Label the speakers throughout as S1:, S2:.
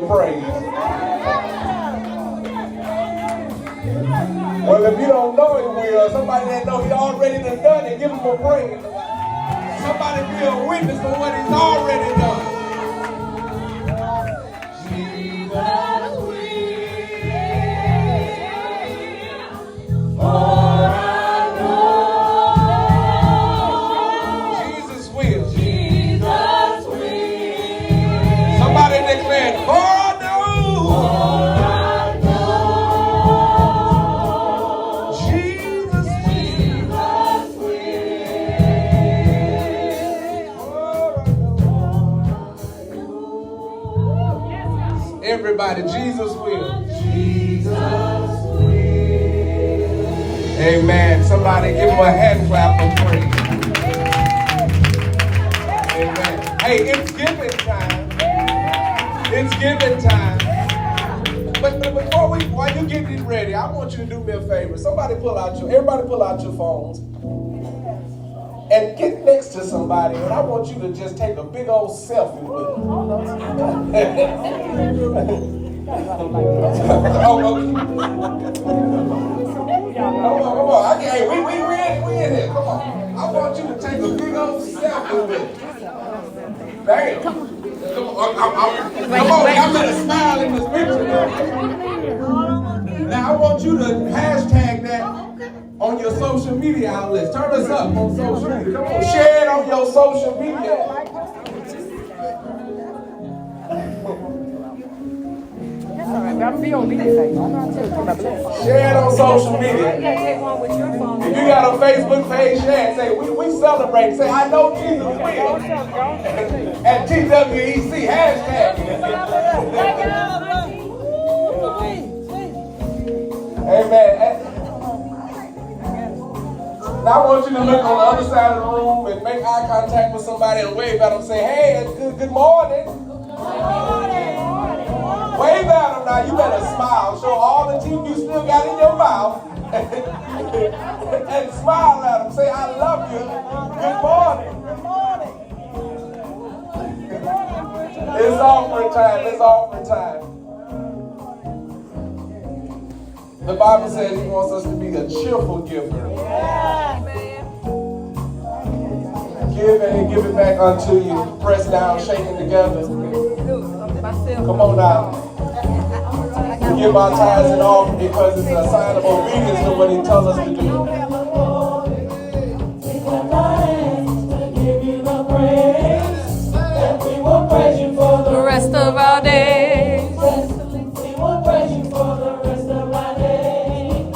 S1: praise. Well, if you don't know He will, somebody that know He already done it, give Him a praise. Somebody be a witness for what He's already done. Jesus will. Jesus will. Somebody declare, for I know. Jesus will. Everybody, Jesus will. Jesus will. Amen. Somebody give Him a hand clap of praise. Amen. Hey, it's giving time. It's giving time. But while you getting ready, I want you to do me a favor. Everybody pull out your phones and get next to somebody, and I want you to just take a big old selfie with them. Come on. Hey, we in here. Come on. I want you to take a big old selfie with them. Damn. Come on, y'all better smile in this picture. Now, I want you to hashtag that on your social media outlets. Turn us up on social media. Come on, share it on your social media. Share it on social media. If you got a Facebook page, share it. Say, we celebrate. Say, I know Jesus will. At TWEC, hashtag. Amen. Now I want you to look on the other side of the room and make eye contact with somebody and wave at them. Say, hey, it's good morning. Wave at them now. You better smile. Show all the teeth you still got in your mouth. And smile at them. Say, I love you. Good morning. It's offering time. It's offering time. The Bible says He wants us to be a cheerful giver. Give and He give it back unto you. Pressed down, shaken together. Come on now. We give our tithes and offering because it's a sign of obedience to what He tells us to do.
S2: The rest of our days.
S3: We will praise You for the rest of our days.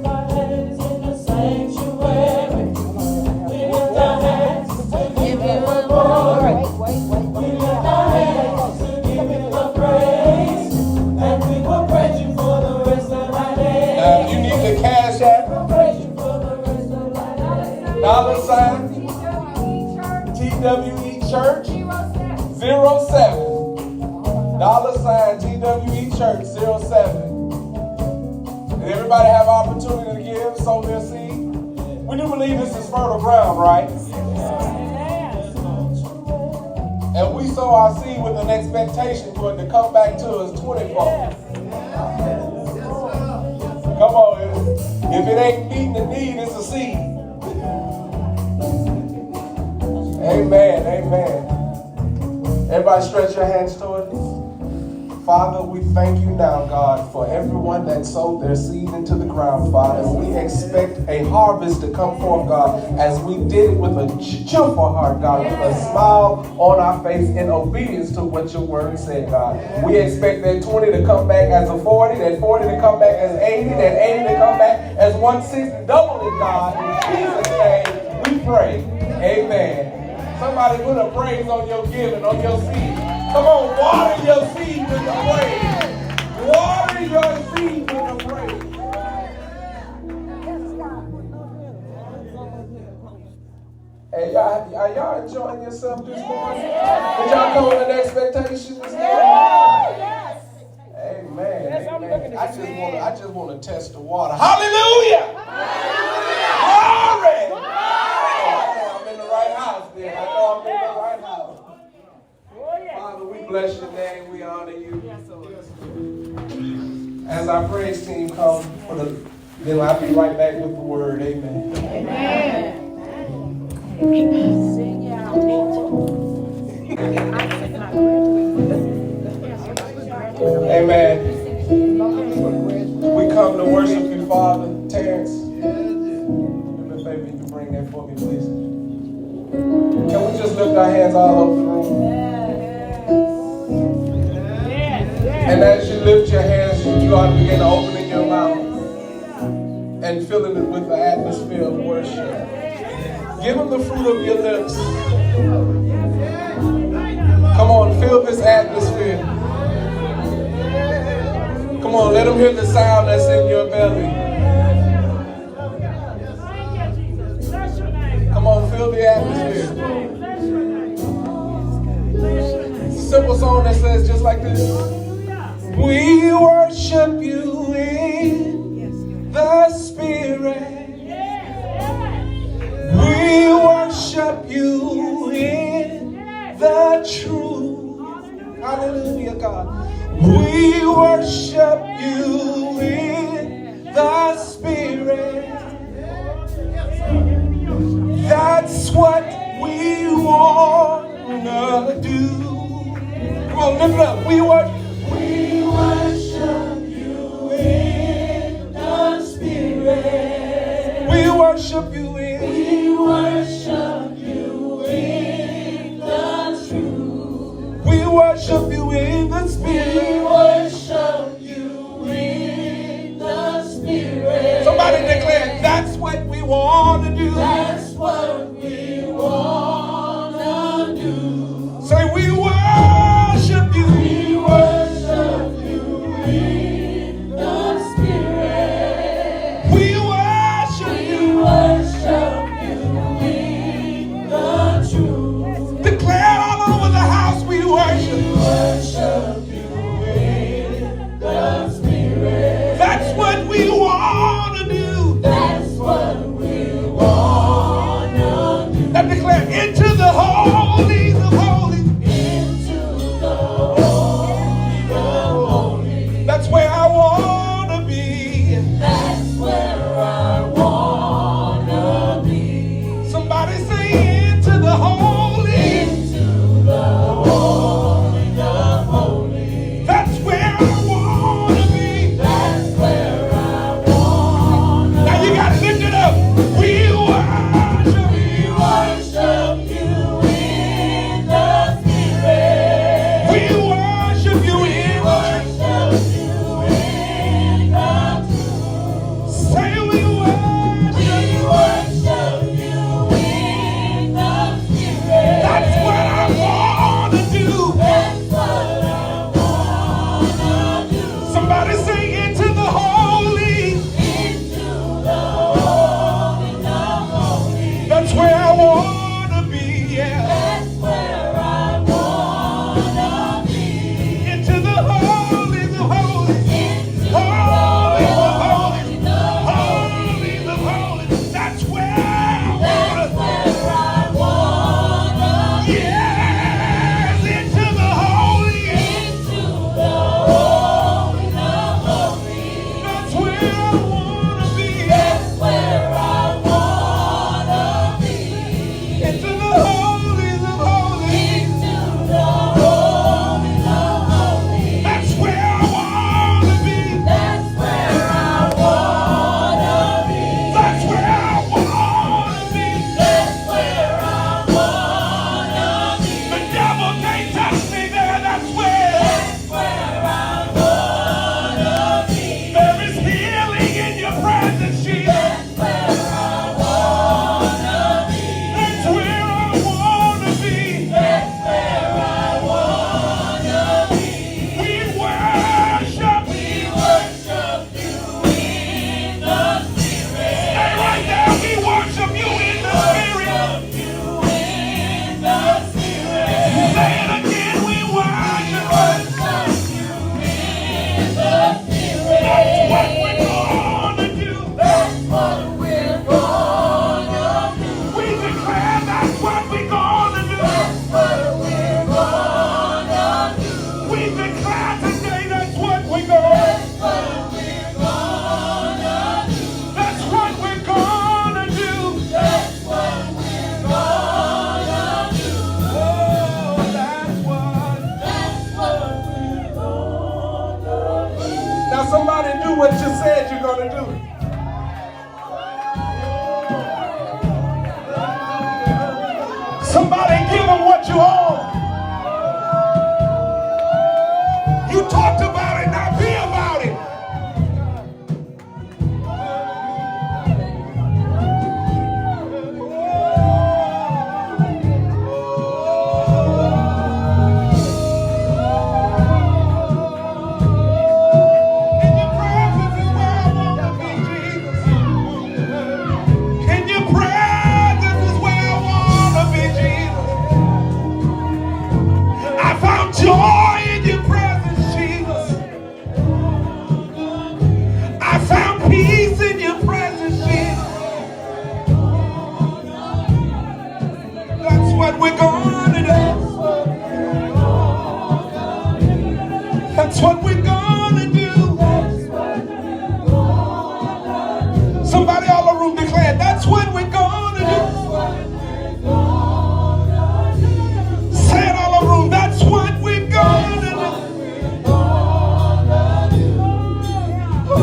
S3: Our hands in the sanctuary. We lift our hands to give You the glory. We lift our hands to give You the praise. And we will praise You for the rest of our days.
S1: Now, if you need the cash app,
S3: Praise You for the rest of our days.
S1: $sign TWE Church 07. $sign TWE Church 07. And everybody have opportunity to give, sow their seed. We do believe this is fertile ground, right? And we sow our seed with an expectation for it to come back to us 20-fold. Come on, if it ain't meeting the need, it's a seed. Amen, amen. Everybody stretch your hands toward us. Father, we thank You now, God, for everyone that sowed their seed into the ground, Father. We expect a harvest to come forth, God, as we did it with a cheerful heart, God, with a smile on our face in obedience to what Your word said, God. We expect that 20 to come back as a 40, that 40 to come back as 80, that 80 to come back as 160. Double it, God. In Jesus' name, we pray. Amen. Somebody put a praise on your giving, on your seed. Come on, water your seed with the praise. Water your seed with the praise. Hey, are y'all enjoying yourself this morning? Did y'all come with an expectation this morning?
S4: Yes.
S1: Amen. Amen. I just want to test the water. Hallelujah! Glory! I'm in the right house then. I know I'm in the right house. Father, we bless Your name. We honor You. As our praise team comes, then I'll be right back with the word. Amen. Amen. We come to worship you, Father. Terrence, do me a favor, you can bring that for me, please. Can we just lift our hands all over the room? And as you lift your hands, you ought to begin opening your mouth and filling it with the atmosphere of worship. Give him the fruit of your lips. Come on, fill this atmosphere. Come on, let him hear the sound that's in your belly. Come on, fill the atmosphere. Simple song that says just like this. We worship you in the Spirit. We worship you in the truth. Hallelujah, God. We worship you in the Spirit. That's what we want to do. Come on, lift it up. We worship you in the Spirit. We worship you in. We worship you in the truth. We worship you in the Spirit. We worship you in the Spirit. Somebody declare, that's what we want to do. That's what we want to do. Say, we worship you. We worship you in the Spirit. We worship you. We worship you in what you said you're going to do. Somebody give them what you own. You talked about it, now be about it. That's what we're gonna do. Somebody all the room declare, that's what we're gonna do. Say it all the room, that's what we're gonna do. Oh,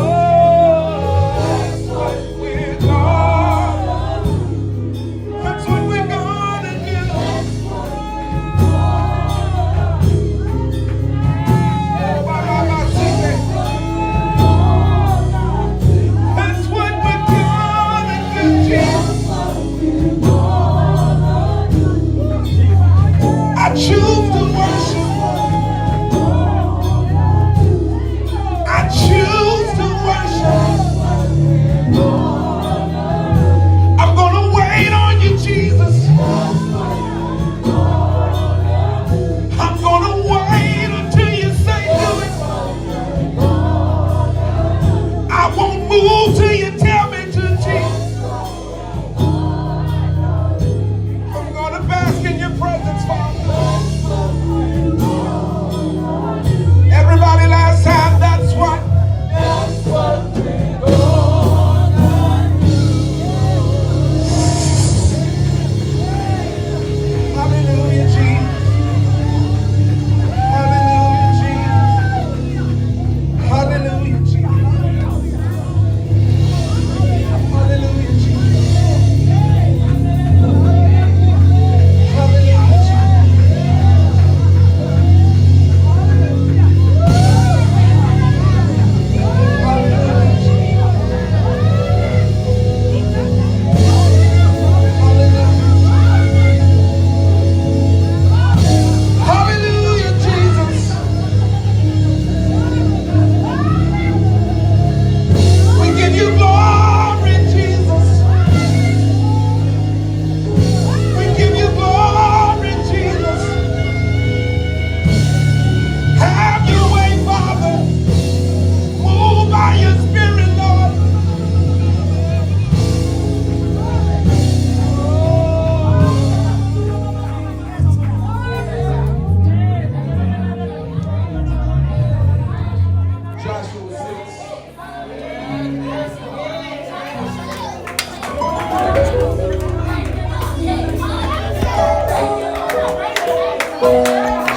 S1: that's what we're gonna do. That's what we're gonna do. I choose to worship. I choose to worship. I'm gonna wait on you, Jesus. I'm gonna wait until you say do it. I won't move till you tell me to, Jesus. I'm gonna bask in your presence, Father. Everybody last time, that's what we're gonna do. Hallelujah, Jesus. Hallelujah, Jesus. Hallelujah, Jesus. Hallelujah, Jesus. Hallelujah, Jesus. Hallelujah, Jesus. We give you glory, Jesus. We give you glory, Jesus. Have your way, Father. Move by your Spirit, Lord. Joshua 6.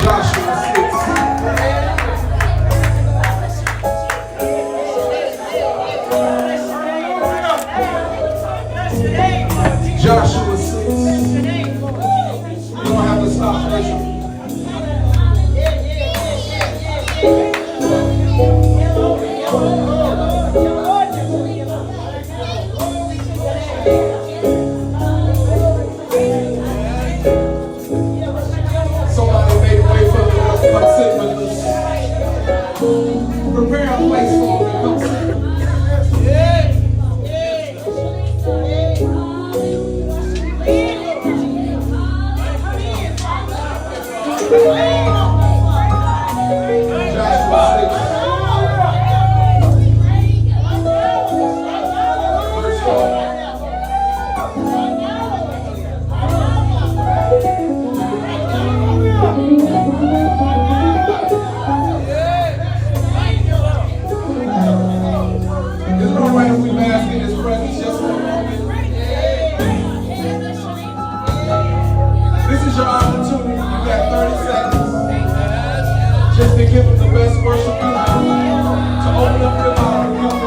S1: Joshua 6. Joshua 6. You don't have to stop, Bishop. Somebody made way for me. Come sit with us. Prepare a place for me. Come sit. Joshua 6. Verse 4. Is it all right if we bask in His presence just for a moment? This is your opportunity. You got 30 seconds just to give Him the best worship you have. To open up your mouth and give Him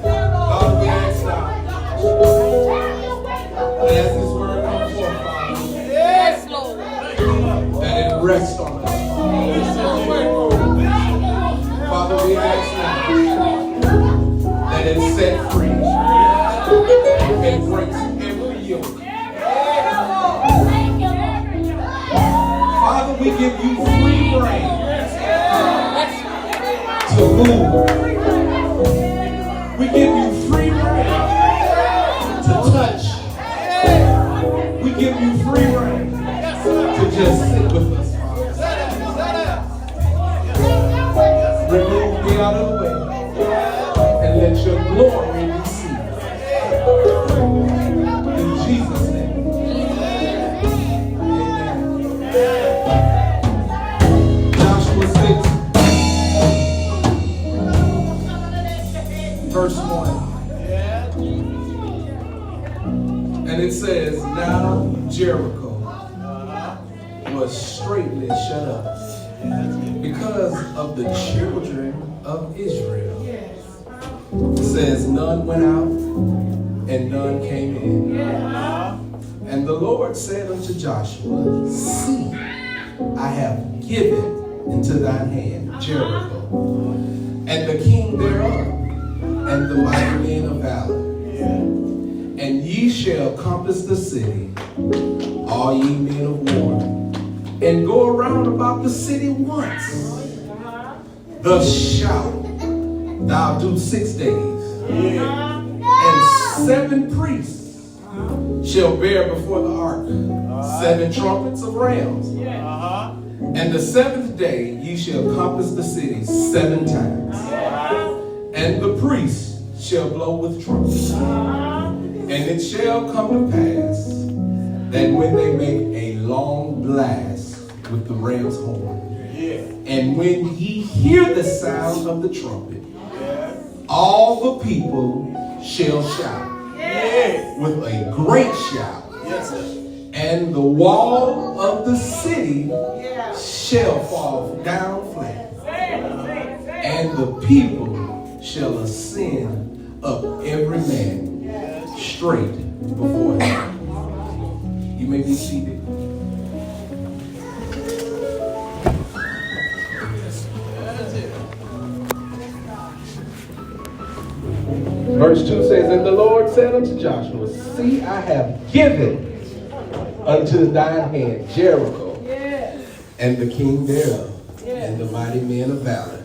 S1: God, we ask now, as this word comes forth, Father,
S2: Yes, Lord.
S1: that it rests on us. Father, we ask now that it set free and breaks every yoke. Father, we give you free reign to move. We give you free reign to touch. We give you free reign to just sit with us, Father. Remove me out of the way and let your glory be seen. In Jesus' name. Amen. Joshua 6, verse 1. And it says, now Jericho was straightly shut up because of the children of Israel. It says, none went out and none came in. And the Lord said unto Joshua, see, I have given into thine hand Jericho, and the king thereof, and the mighty men of valor. And ye shall compass the city, all ye men of war, and go around about the city once. Thus shalt thou do 6 days. And 7 priests shall bear before the ark 7 trumpets of rams. And the 7th day ye shall compass the city 7 times. And the priests shall blow with trumpets. And it shall come to pass that when they make a long blast with the ram's horn, and when ye hear the sound of the trumpet, all the people shall shout with a great shout. And the wall of the city shall fall down flat. And the people shall ascend up every man straight before him. You may be seated. Verse 2 says, and the Lord said unto Joshua, see, I have given unto thine hand Jericho, and the king thereof, and the mighty men of valor.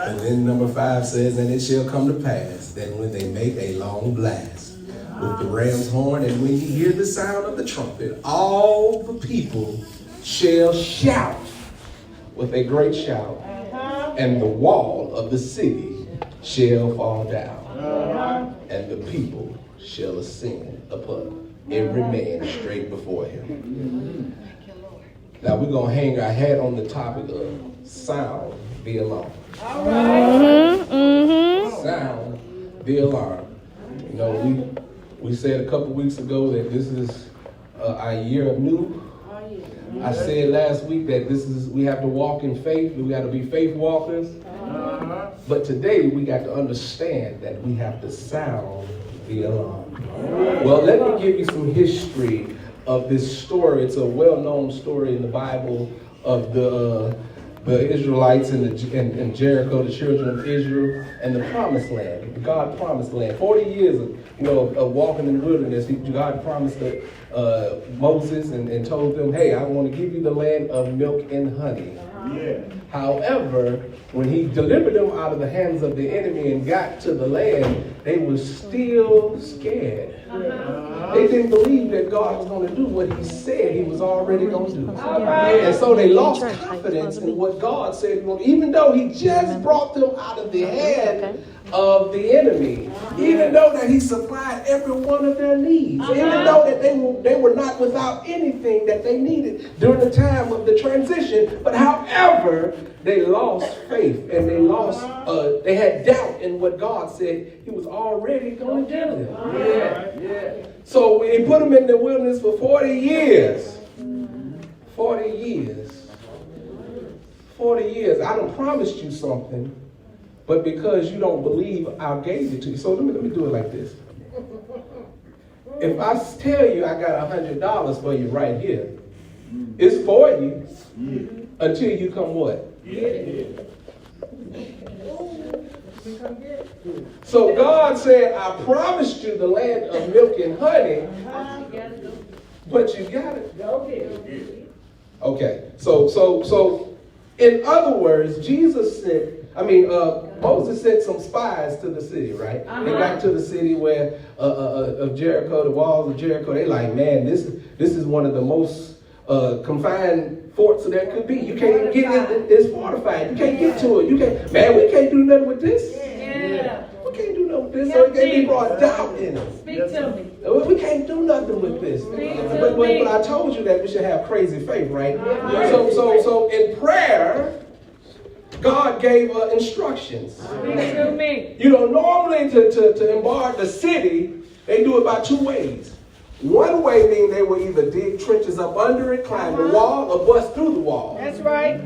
S1: And then number 5 says, and it shall come to pass that when they make a long blast with the ram's horn, and when you hear the sound of the trumpet, all the people shall shout with a great shout, and the wall of the city shall fall down, and the people shall ascend upon every man straight before him. Now we're going to hang our hat on the topic of sound the alarm. Sound the alarm. You know, we said a couple weeks ago that this is our year of new. I said last week that we have to walk in faith. We got to be faith walkers. But today we got to understand that we have to sound the alarm. Well, let me give you some history of this story. It's a well-known story in the Bible of the Israelites in Jericho, the children of Israel, and the promised land, the God promised land. 40 years of walking in the wilderness, God promised Moses and told them, hey, I want to give you the land of milk and honey. However, when he delivered them out of the hands of the enemy and got to the land, they were still scared. They didn't believe that God was going to do what he said he was already going to do. And so they lost confidence in what God said. Even though he just brought them out of the hand of the enemy, even though that he supplied every one of their needs, even though that they were not without anything that they needed during the time of the transition, but however, they lost faith and they had doubt in what God said he was already going to do them. So he put them in the wilderness for 40 years. 40 years. 40 years. I done promised you something, but because you don't believe, I gave it to you. So let me do it like this. If I tell you I got $100 for you right here, it's for you until you come what? So God said, I promised you the land of milk and honey, but you got it. Okay, so in other words, Moses sent some spies to the city, right? They got to the city where of Jericho, the walls of Jericho. They like, man, this is one of the most confined forts that could be. You can't even get in. It's fortified. You can't get to it. Man, we can't do nothing with this. We can't do nothing with this. So it can't be brought doubt in it.
S3: Speak to me.
S1: We can't do nothing with this. But I told you that we should have crazy faith, right? So in prayer, God gave instructions.
S3: Speak to me.
S1: Normally to embark the city, they do it by two ways. One way means they will either dig trenches up under it, climb the wall, or bust through the wall.
S3: That's right.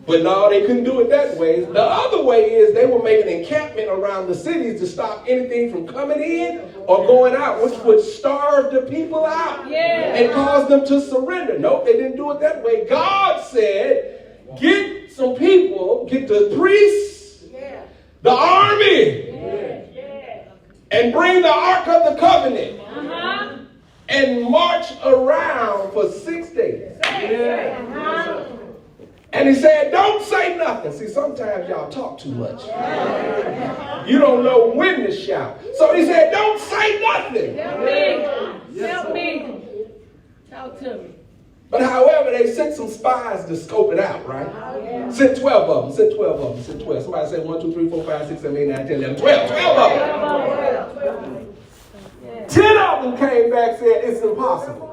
S1: But no, they couldn't do it that way. The other way is they will make an encampment around the cities to stop anything from coming in or going out, which would starve the people out and cause them to surrender. Nope, they didn't do it that way. God said, get some people, get the priests, the army, and bring the Ark of the Covenant and march around for 6 days. And he said, don't say nothing. See, sometimes y'all talk too much. You don't know when to shout. So he said, don't say nothing.
S3: Help me. Talk to me.
S1: But however, they sent some spies to scope it out, right? Sent 12 of them. Sent 12 of them. Sent 12. Somebody said 1, 2, 3, 4, 5, 6, 7, 8, 9, 10, 11, 12. 12 of them. 10 of them came back and said, it's impossible.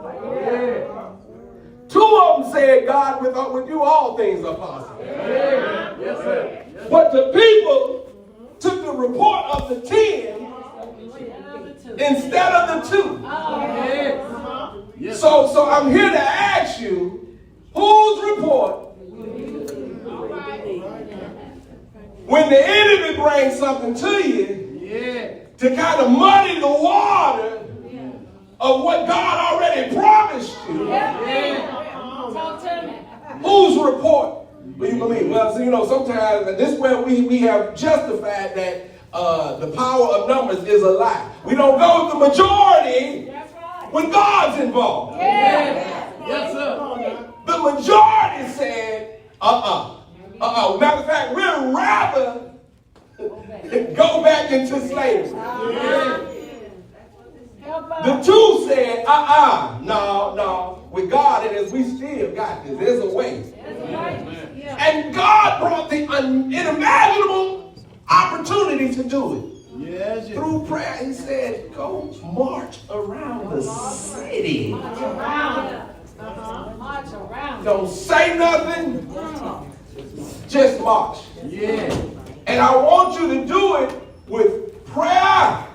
S1: 2 of them said, God, with you all things are possible. Yes, sir. But the people took the report of the 10 instead of the 2. So I'm here to ask you, whose report, when the enemy brings something to you, to kind of muddy the water of what God already promised you,
S3: Talk to me.
S1: whose report will you believe? Well, so, sometimes, and this is where we have justified that the power of numbers is a lie. We don't go with the majority when God's involved.
S3: Yes,
S1: sir. The majority said, Matter of fact, we'd rather go back into slavery. The 2 said, no. With God in us, we still got this. There's a way. And God brought the unimaginable opportunity to do it. Through prayer, he said, go march around the city.
S3: March around.
S1: Don't say nothing. Just march. And I want you to do it with prayer,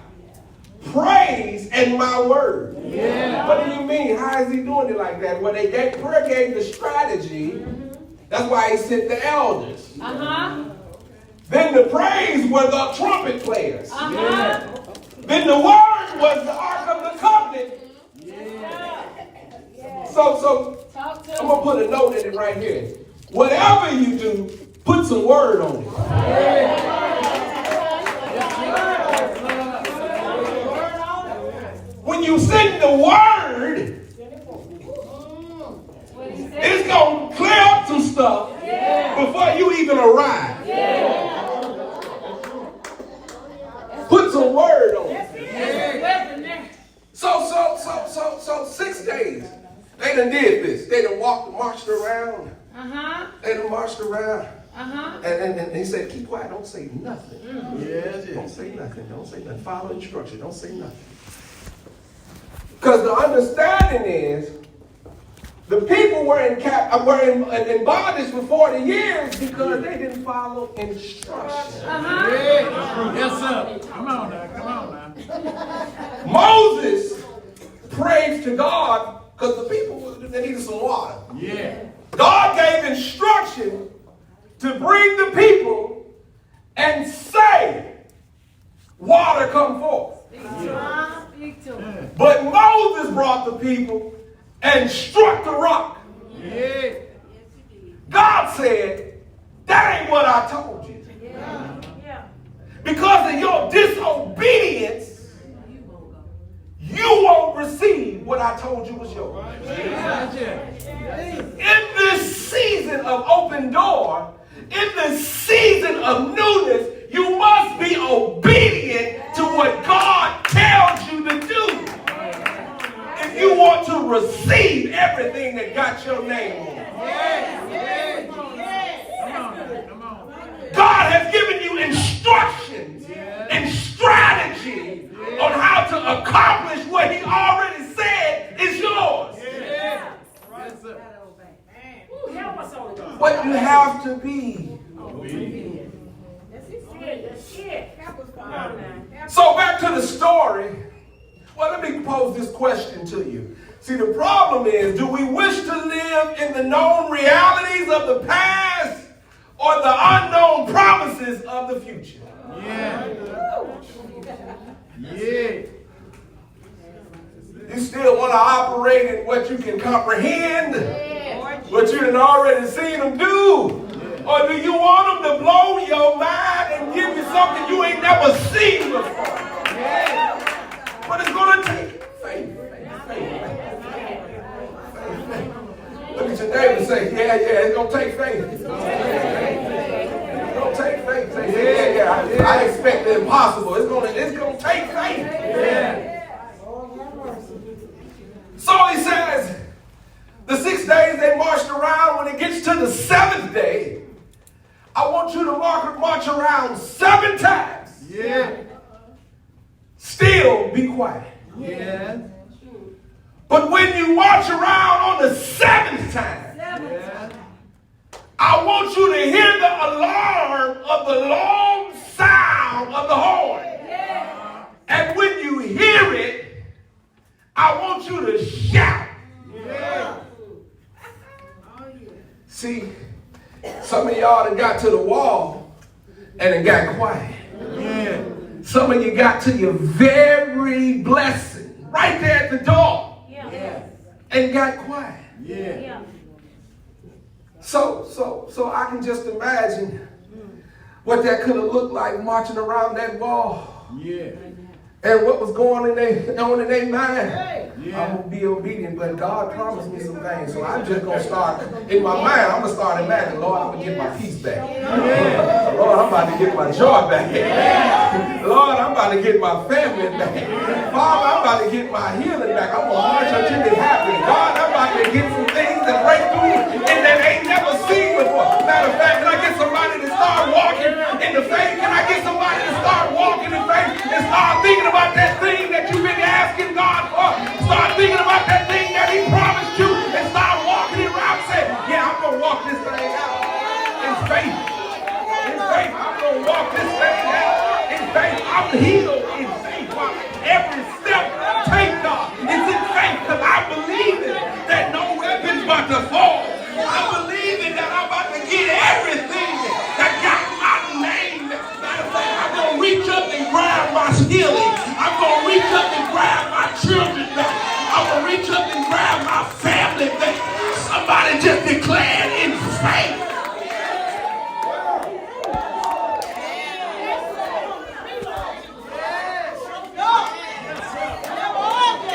S1: praise, and my word. What do you mean? How is he doing it like that? Well, prayer gave the strategy. That's why he sent the elders. Then the praise were the trumpet players. Then the word was the Ark of the Covenant. So I'm going to put a note in it right here. Whatever you do, put some word on it. When you sing the word, it's going to clear up some stuff before you even arrive. Put some word on it. So 6 days. They done did this. They done marched around. They done marched around. And he said, keep quiet. Don't say nothing. Don't say nothing. Don't say nothing. Follow instruction. Don't say nothing. Because the understanding is, the people were in bondage for 40 years because they didn't follow instruction.
S4: Yes, sir. Come on now.
S1: Moses prayed to God because the people they needed some water. God gave instruction to bring the people and say water come forth. But Moses brought the people and struck the rock.
S4: Yeah.
S1: God said, that ain't what I told you. Because of your disobedience, you won't receive what I told you was yours. In this season of open door, in this season of newness, you must be obedient to what God tells you to do. If you want to receive everything that got your name on it. God has given you instructions and strategy on how to accomplish what he already said is yours. But you have to be. So back to the story. Well, let me pose this question to you. See, the problem is, do we wish to live in the known realities of the past or the unknown promises of the future?
S4: Yeah.
S1: You still want to operate in what you can comprehend, what you done already seen them do? Or do you want them to blow your mind and give you something you ain't never seen before? But it's going to take faith. Look at your neighbor and say, yeah, it's going to take faith. It's going to take faith. Say, yeah, I expect the impossible. It's going to take faith. So he says, the 6 days they marched around. When it gets to the 7th day, I want you to march around 7 times.
S4: Yeah.
S1: Still be quiet.
S4: Yeah.
S1: But when you march around on the 7th time, I want you to hear the alarm of the long sound of the horn. And when you hear it, I want you to shout. See, some of y'all done got to the wall and it got quiet.
S4: Yeah.
S1: Some of you got to your very blessing right there at the door and got quiet.
S4: Yeah.
S1: So I can just imagine what that could have looked like marching around that wall.
S4: Yeah.
S1: And what was going on in their mind.
S4: Yeah.
S1: I'm going to be obedient, but God promised me some things. So I'm just going to start, in my mind, I'm going to start imagining, Lord, I'm going to get my peace back.
S4: Yeah.
S1: Lord, I'm about to get my joy back. Lord, I'm about to get my family back. Father, I'm about to get my healing back. I'm going to march until it happens. God, I'm about to get some things that break through and that ain't never seen before. Matter of fact, can I get somebody to start walking in the faith? Can I get somebody to start walking in faith and start thinking about that thing that you've been asking God for? Start thinking about that thing that he promised you and start walking it around and say, yeah, I'm going to walk this thing out in faith. In faith, I'm going to walk this thing out in faith. I'm healed in faith. Every step I take, God, is in faith because I believe it that no weapon's about to fall. I believe it that I'm about to get everything that got my name. Matter of fact, I'm going to reach up and grab my healing. I'm going to reach up and grab my children back. I'm going to reach up and grab my family back. Somebody just declared in faith.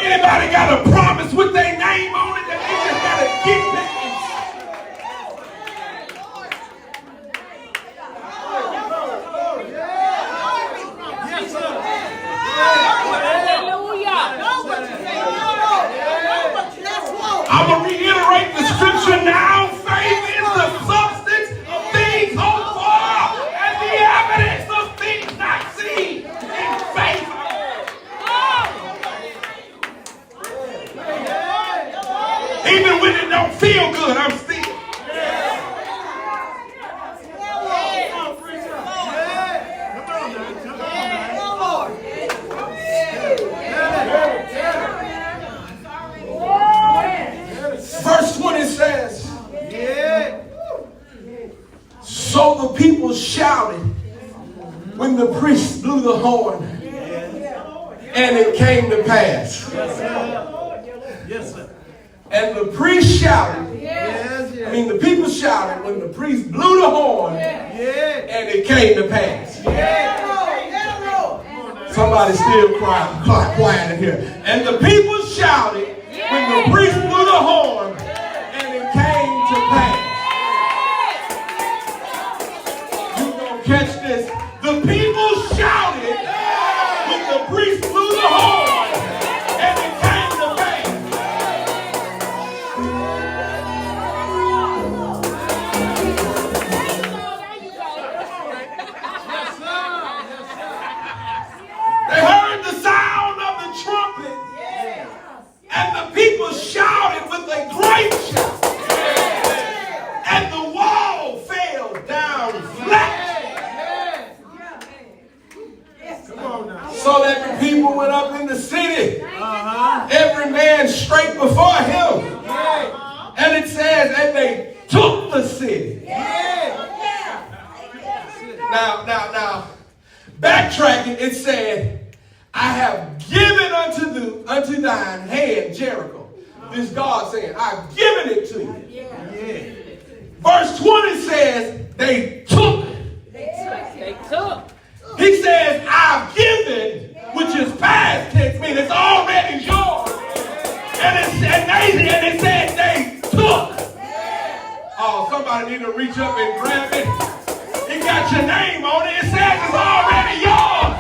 S1: Anybody got a promise with their name on it that they just got to get back?
S4: Yes, sir.
S1: I'm going to reiterate the scripture now. Faith is the substance of things hoped for and the evidence of things not seen. In faith. the priest blew the horn, and it came to pass.
S4: Yes, sir.
S1: And the priest shouted.
S4: Yes, yes.
S1: I mean, the people shouted when the priest blew the horn,
S4: Yeah.
S1: and it came to pass.
S4: Yeah.
S1: Somebody still quiet in here. And the people shouted when the priest blew the horn, and it came to pass. You gonna catch this? The people shouted when the priest blew the horn, and it came to pass. They heard the sound of the trumpet, and the people shouted with a great shout, and the wall fell down flat.
S4: Come on now.
S1: So that the people went up in the city, every man straight before him. And it says, and they took the city. Now, backtracking, it said, I have given unto thine hand Jericho. This God saying, I've given it to you. Verse 20 says, they took it. He says, I've given, which is past tense, meaning it's already yours. And it said they took. Oh, somebody need to reach up and grab it. It got your name on it. It says it's already yours.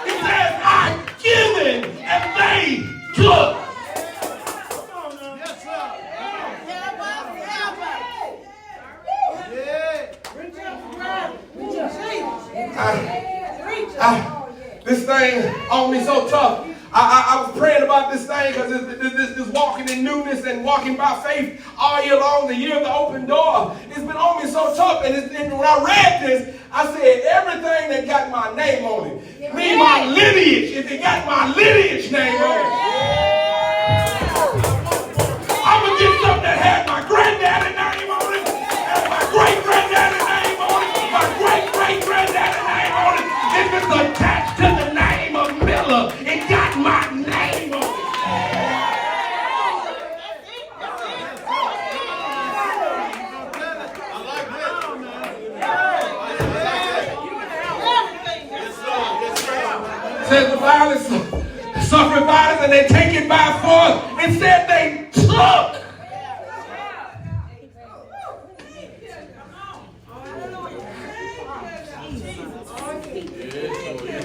S1: It says, I've given, and they took.
S4: Yes, sir.
S1: This thing on me so tough. I was praying about this thing because this walking in newness and walking by faith all year long, the year of the open door. It's been on me so tough. And when I read this, I said, everything that got my name on it, me, my lineage, if it got my lineage name on it, I'm going to get something that had my granddaddy name on it, and my great-granddaddy name on it, my great-great-granddaddy name on it. If it's attached to the name of Miller, it got my name on it. Says the violence suffer violence and they take it by force. It said they took.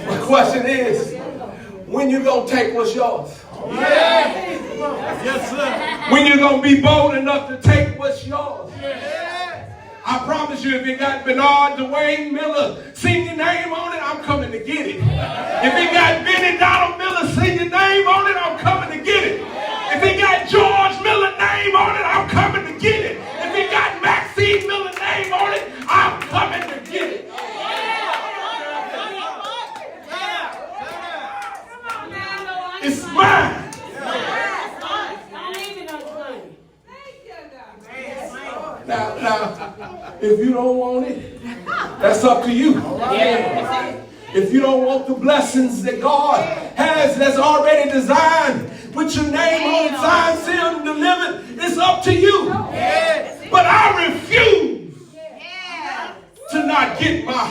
S1: My question is, when you gonna take what's yours?
S4: Yes, sir.
S1: When you gonna be bold enough to take what's yours? I promise you, if it got Bernard Dwayne Miller senior name on it, I'm coming to get it. If it got Benny Donald Miller senior name on it, I'm coming to get it. If it got George Miller name on it, I'm coming to get it. If it got Maxine Miller name on it, I'm coming to get it. It's mine. Now, if you don't want it, that's up to you. If you don't want the blessings that God has that's already designed with your name on it, signed, sealed, and delivered, it's up to you. But I refuse to not get my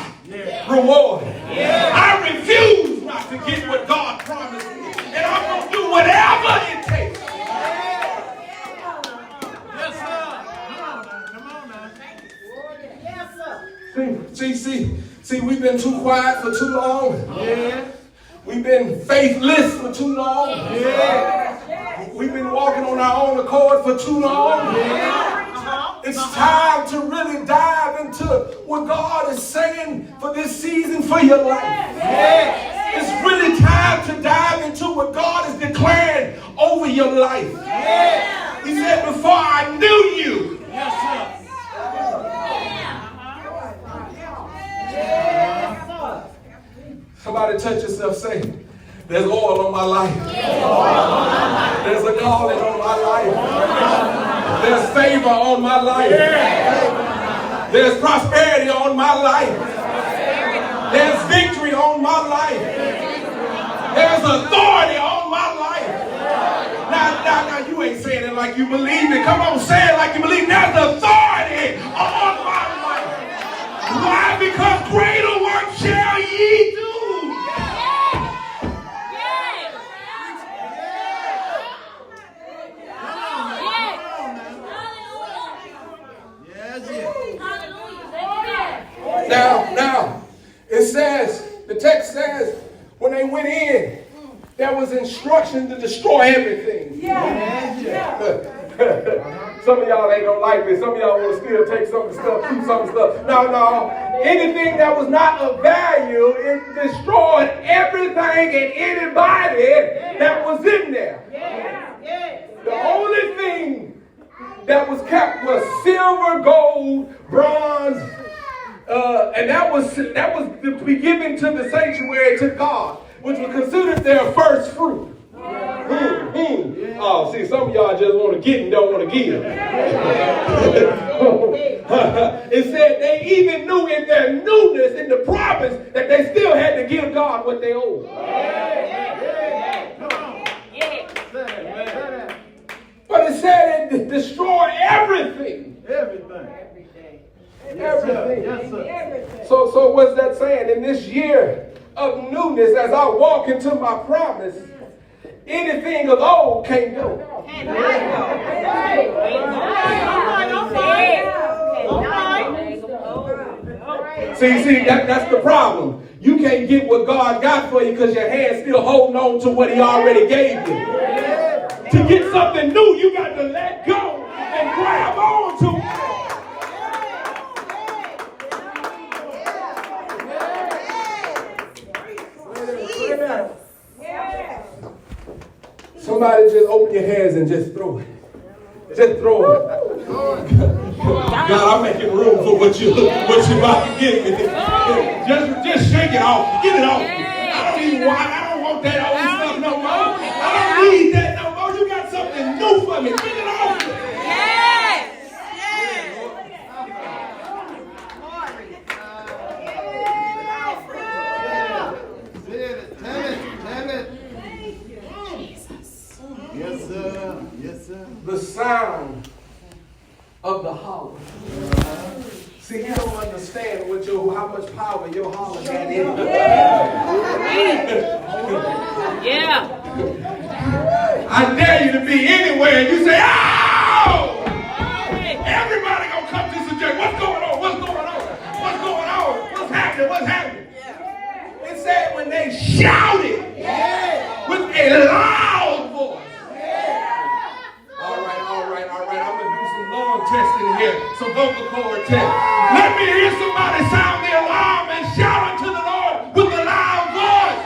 S1: reward. I refuse not to get what God promised me. And I'm going to do whatever it takes.
S4: Yes, sir. Come on now.
S1: See, we've been too quiet for too long.
S4: Yeah.
S1: We've been faithless for too long.
S4: Yeah.
S1: We've been walking on our own accord for too long.
S4: Yeah.
S1: It's time to really dive into what God is saying for this season for your life.
S4: Yeah.
S1: It's really time to dive into what God is declaring over your life.
S4: Yeah.
S1: He said, before I knew you.
S4: Yes, sir.
S1: Somebody touch yourself, say, there's oil on my life. There's a calling on my life. There's favor on my life. There's prosperity on my life. authority on my life. Now, you ain't saying it like you believe it. Come on, say it like you believe it. There's authority on my life. Why? Because greater work shall ye do. Now, it says, the text says, when they went in, there was instruction to destroy everything. Some of y'all ain't gonna like this. Some of y'all want to still take some of the stuff, keep some of the stuff. No. Anything that was not of value, it destroyed everything and anybody that was in there. The only thing that was kept was silver, gold, bronze, and that was to be given to the sanctuary, to God, which was considered their first fruit. Oh, see, some of y'all just want to get and don't want to give. It said they even knew in their newness, in the promise, that they still had to give God what they owed. But it said it destroyed everything. Everything.
S4: Yes, sir.
S1: So what's that saying? In this year of newness, as I walk into my promise, anything of old can't go. See, that's the problem. You can't get what God got for you because your hand's still holding on to what he already gave you. To get something new, you got to let go and grab on to it. Somebody just open your hands and just throw it. Just throw it. God, I'm making room for what you about to give me. Just shake it off. Get it off. I don't want that old stuff no more. I don't need that no more. You got something new for me. Get it off. The sound of the holler. See, you don't understand how much power your holler got in it. I dare you to be anywhere and you say, "Oh!" Everybody gonna come to suggest, what's going on? What's going on? What's going on? What's happening? What's happening? It said when they shouted with a loud voice. All right. I'm going to do some lung testing here, some vocal cord test. Let me hear somebody sound the alarm and shout unto the Lord with a loud voice.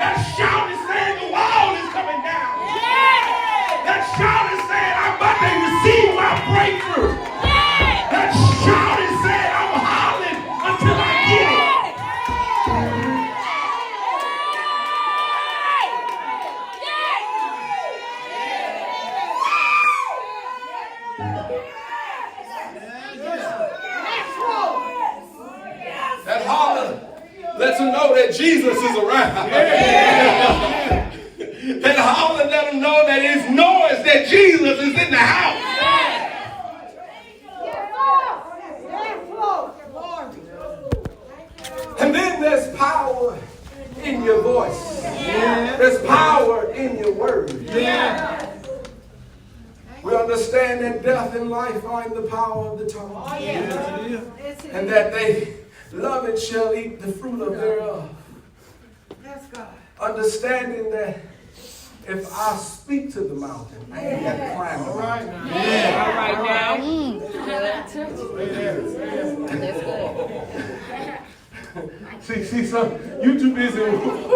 S1: That shout is saying the wall is coming down. That shout is saying I'm about to receive my breakthrough. That shout is saying I'm hollering until I get it. That holler lets them know that Jesus is around. That holler let them know that it's noise that Jesus is in the house. And then there's power in your voice. There's power in your word. We understand that death and life are in the power of the tongue. And that they love it shall eat the fruit of thereof. Understanding that if I speak to the mountain, I ain't got to climb. All right now. See, son, you too busy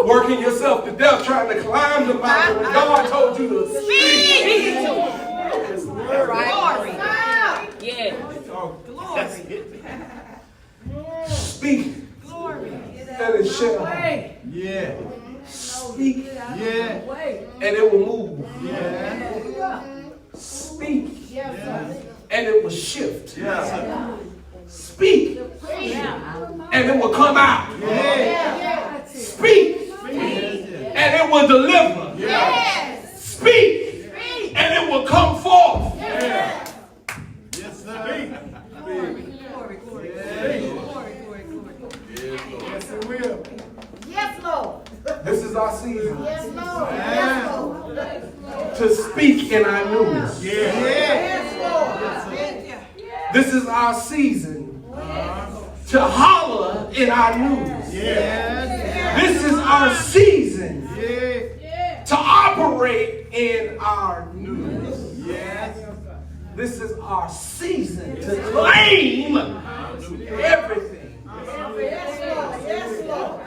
S1: working yourself to death trying to climb the mountain when God told you to speak.
S2: Glory.
S1: Speak. And it shall. Speak. And it will move. Speak. And and it will shift.
S4: Yes.
S1: Speak, and it will come out. Speak, and it will deliver. Speak, and it will come forth.
S4: Yes, sir.
S1: Yes, it will.
S3: Yes, Lord.
S1: This is our season
S3: Yes, Lord. Yes, Lord.
S1: to speak in our news.
S3: Yes, Lord.
S1: This is our season to holler in our news. This is our season to operate in our news. This is our season to claim everything.
S3: Yes, Lord.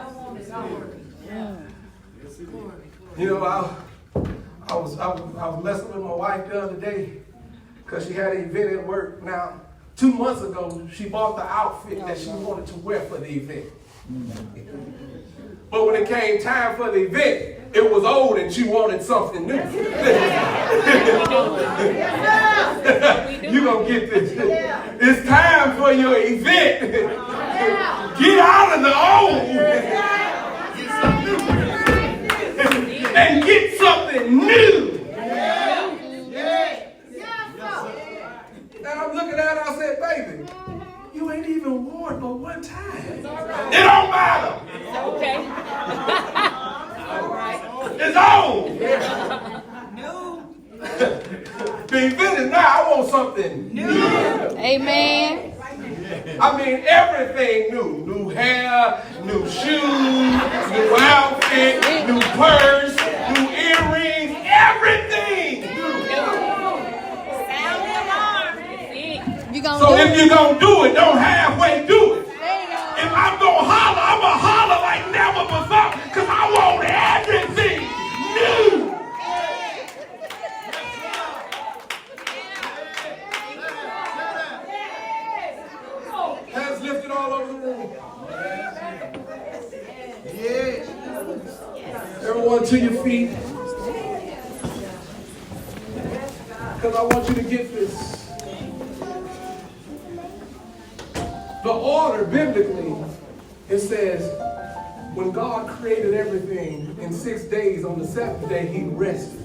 S1: You know, I was messing with my wife the other day because she had an event at work. Now, 2 months ago, she bought the outfit that she wanted to wear for the event. But when it came time for the event, it was old and she wanted something new. You're going to get this. It's time for your event. Get out of the old and get something new. And I'm looking at her, I said, baby, you ain't even worn it but one time. It don't matter.
S2: Okay.
S1: It's old. The event is now, I want something new.
S2: Amen.
S1: I mean, everything new. New hair, new shoes, new outfit, new purse, new earrings, everything new.
S2: You gonna
S1: So
S2: do
S1: if
S2: it?
S1: you're going to do it, don't halfway do it. If I'm going to holler, I'm going to holler like never before because I want everything new. Hands lifted all over the room. Everyone to your feet. Because I want you to get this. The order biblically, it says, when God created everything in 6 days, on the seventh day, he rested.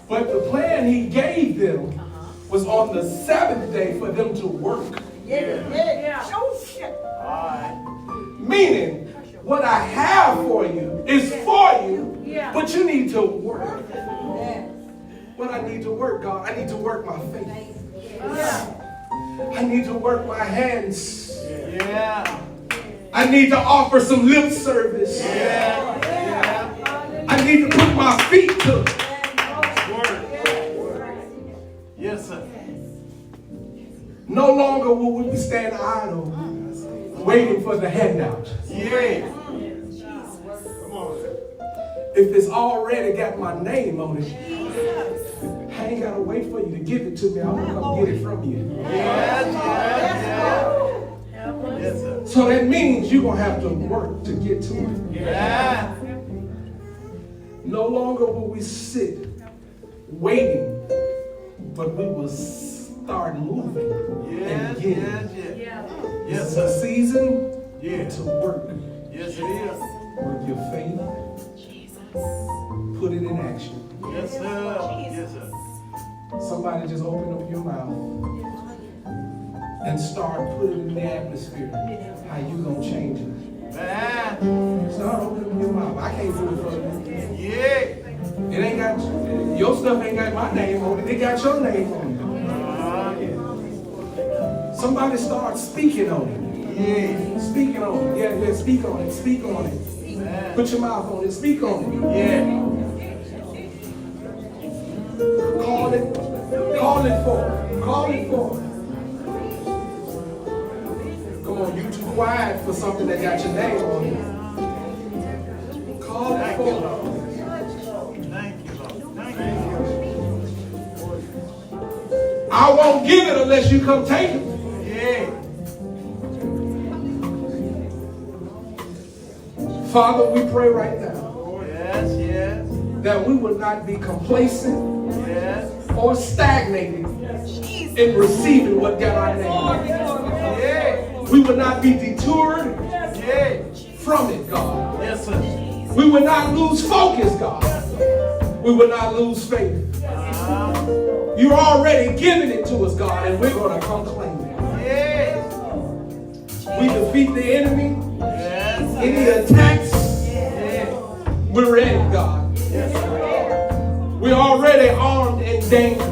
S1: But the plan he gave them was on the seventh day for them to work. Meaning, what I have for you is for you, but you need to work. What I need to work, God, I need to work my faith. I need to work my hands. I need to offer some lip service. I need to put my feet to it.
S4: Yes, sir.
S1: No longer will we stand idle, waiting for the handout. If it's already got my name on it, I ain't got to wait for you to give it to me. I'm going to come get it from you.
S4: Yes, sir.
S1: So that means you're going to have to work to get to it. No longer will we sit waiting, but we will start moving and getting.
S4: Yes,
S1: It's a
S4: sir.
S1: season
S4: Yeah.
S1: to work.
S4: Yes, it is.
S1: Work your faith. Put it in action.
S4: Yes, sir. Yes, sir.
S1: Somebody just open up your mouth and start putting it in the atmosphere. How you gonna change it? Start opening up your mouth. I can't do it for you. It ain't got your stuff ain't got my name on it. It got your name on it. Somebody start speaking on it. Speaking on it. Yeah, speak on it. Speak on it. Put your mouth on it. Speak on it. Call it. Call it forth. Call it forth. Come on, you too quiet for something that got your name on it. Call it forth.
S4: Thank you, Lord. Thank you.
S1: I won't give it unless you come take it. Father, we pray right now.
S4: Yes, yes.
S1: that we would not be complacent or stagnated in receiving what God ordained. We would not be detoured from it, God.
S4: Yes, sir.
S1: We would not lose focus, God. We would not lose faith. You're already giving it to us, God, and we're going to come claim it. We defeat the enemy. Any attacks, we're ready, God. We're already armed and dangerous.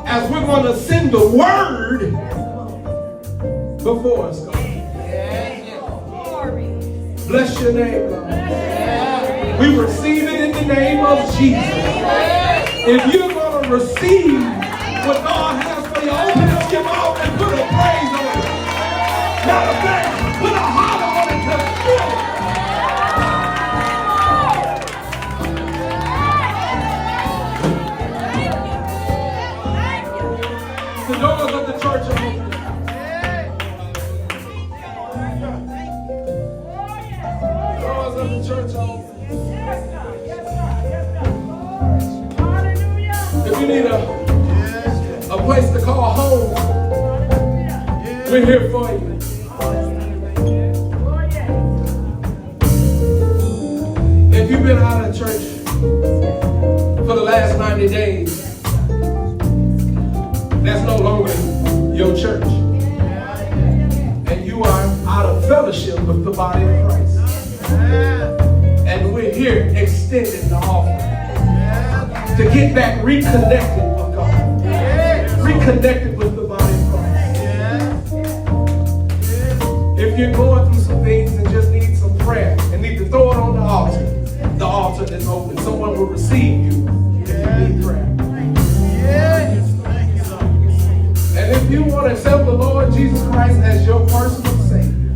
S1: As we're going to send the word before us, God. Bless your name, God. We receive it in the name of Jesus. If you're going to receive what God has for you, open up your mouth and put a praise on it. Matter of fact, put a holler on it to feel it. The doors of the church are open. The doors of the church are open. If you need a place to call home, we're here for you. If you've been out of church for the last 90 days, that's no longer your church. And you are out of fellowship with the body of Christ. And we're here extending the offering to get back reconnected with God. Reconnected with the body of Christ. If you're going through some things and just need some prayer and need to throw it on the altar is open. Someone will receive you if you need prayer. And if you want to accept the Lord Jesus Christ as your personal Savior,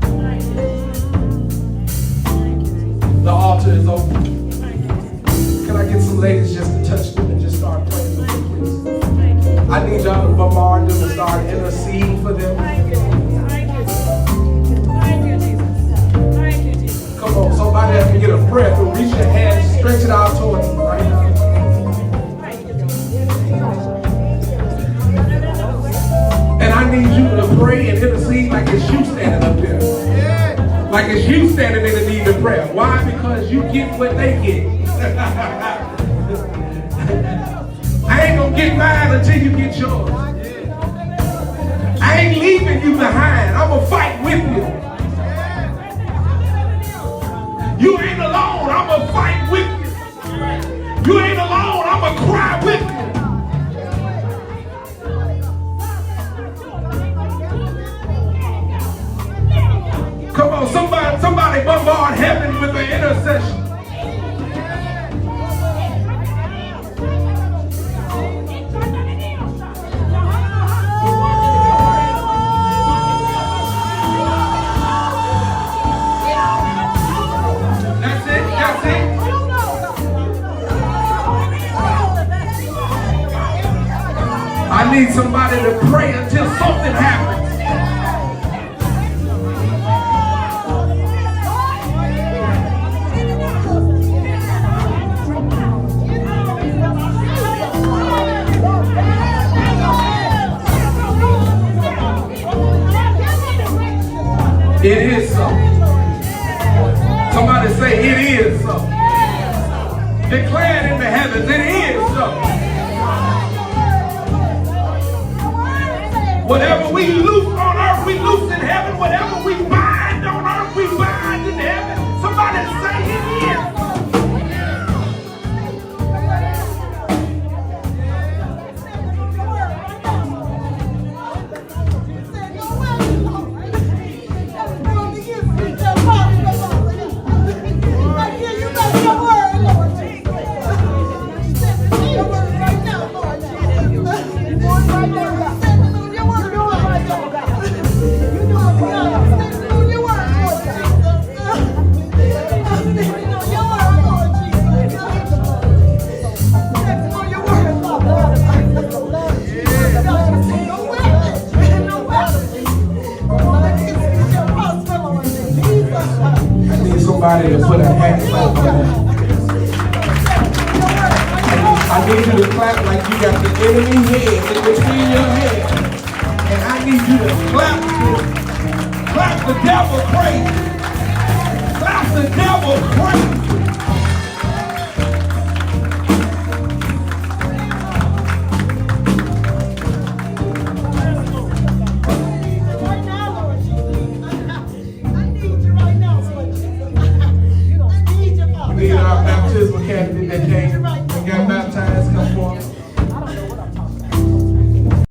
S1: the altar is open. Can I get some ladies just to touch them and just start praying with them, please? I need y'all to bombard them and start interceding for them. Come on, somebody that can get a prayer through. Reach your hand, stretch it out towards them right now. And I need you to pray and intercede like it's you standing up there. Like it's you standing in the need of prayer. Why? Because you get what they get. I ain't gonna get mine until you get yours. I ain't leaving you behind. I'm gonna fight with you. You ain't alone. I'm gonna fight with you. You ain't alone. I'm gonna cry with you. Come on, somebody bombard heaven with an intercession. That's it. I need somebody to pray until something happens. It is so. Somebody say, it is so. Declare it in the heavens, it is so. Whatever we loose on earth, we loose in heaven. Whatever we bind on earth, we bind in heaven. Somebody say, it is so.
S3: Right now, God.
S1: need you to clap like you got the enemy head in between your head. And I need you to clap the devil crazy. Clap the devil crazy.
S5: Right now, Lord Jesus. I need you right now, Lord Jesus. I need you, Father
S1: We need our
S5: God.
S1: baptismal candidate that
S5: I need you
S1: came.
S5: right now.